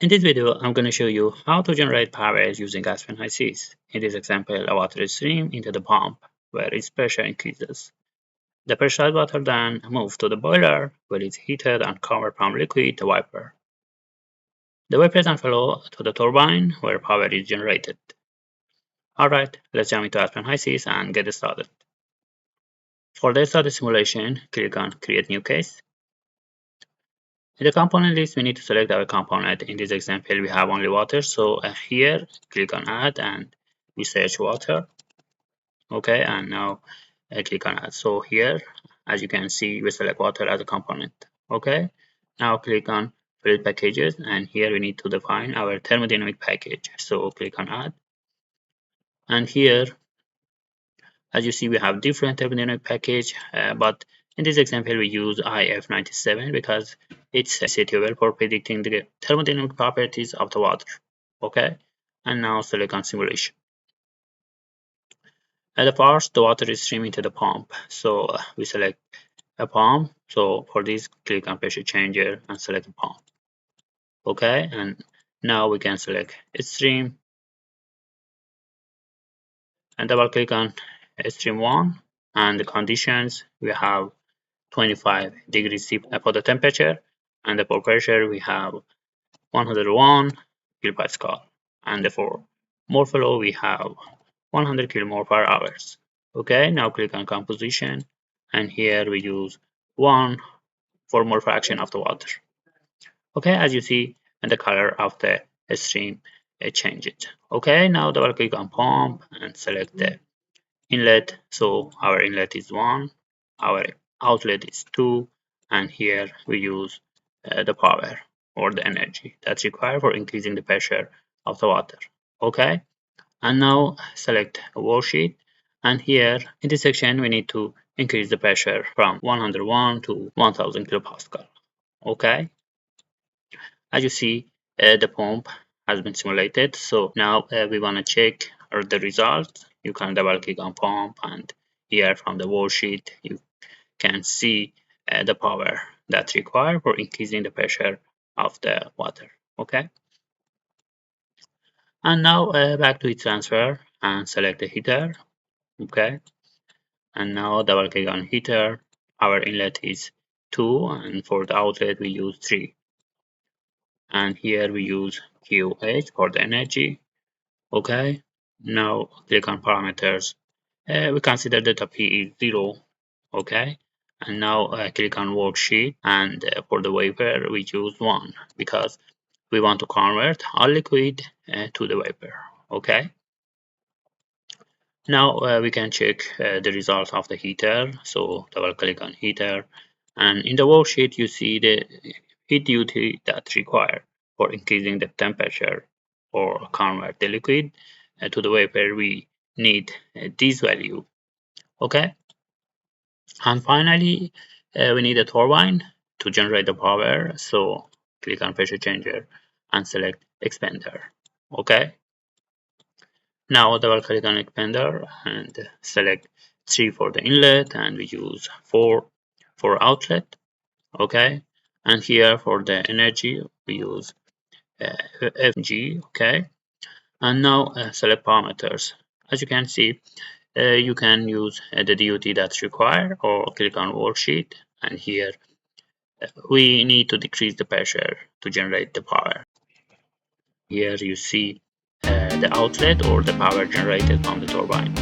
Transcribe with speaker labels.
Speaker 1: In this video, I'm going to show you how to generate power using Aspen HYSYS. In this example, a water is streamed into the pump where its pressure increases. The pressurized water then moves to the boiler where it's heated and converted from liquid to vapor. The vapor then flows to the turbine where power is generated. Alright, let's jump into Aspen HYSYS and get started. For the start simulation, click on Create New Case. In the component list, we need to select our component. In this example, we have only water. So here, click on Add and we search water. Okay, and now click on Add. So here, as you can see, we select water as a component. Okay, now click on Fluid Packages, and here we need to define our thermodynamic package. So click on Add. And here, as you see, we have different thermodynamic package, but in this example, we use IF97 because it's suitable for predicting the thermodynamic properties of the water. Okay, and now select on simulation. At first, the water is streaming to the pump, so we select a pump. So for this, click on pressure changer and select a pump. Okay, and now we can select stream and double click on stream 1, and the conditions we have 25 degrees C for the temperature, and for pressure we have 101 kilopascal, and for more flow we have 100 kilomole per hours. Okay, now click on composition, and here we use 1 for mole fraction of the water. Okay, as you see, and the color of the stream changed. Okay, now double click on pump and select the inlet. So our inlet is 1, our outlet is 2, and here we use the power or the energy that's required for increasing the pressure of the water. Okay, and now select a worksheet, and here in this section we need to increase the pressure from 101 to 1000 kilopascal. Okay, as you see, the pump has been simulated. So now we want to check the results. You can double click on pump, and here from the worksheet you can see the power that's required for increasing the pressure of the water. Okay, and now back to heat transfer and select the heater. Okay, and now double click on heater. Our inlet is 2, and for the outlet we use 3, and here we use QH for the energy. Okay, now click on parameters. We consider that P is 0. Okay, and now click on worksheet, and for the vapor we choose 1 because we want to convert all liquid to the vapor. Okay, now we can check the results of the heater. So double click on heater, and in the worksheet you see the heat duty that's required for increasing the temperature or convert the liquid to the vapor. We need this value. Okay, and finally we need a turbine to generate the power. So click on pressure changer and select expander. Okay, now double click on expander and select 3 for the inlet, and we use 4 for outlet. Okay, and here for the energy we use FG. Okay, and now select parameters. As you can see, you can use the DOT that's required, or click on worksheet, and here we need to decrease the pressure to generate the power. Here you see the outlet or the power generated from the turbine.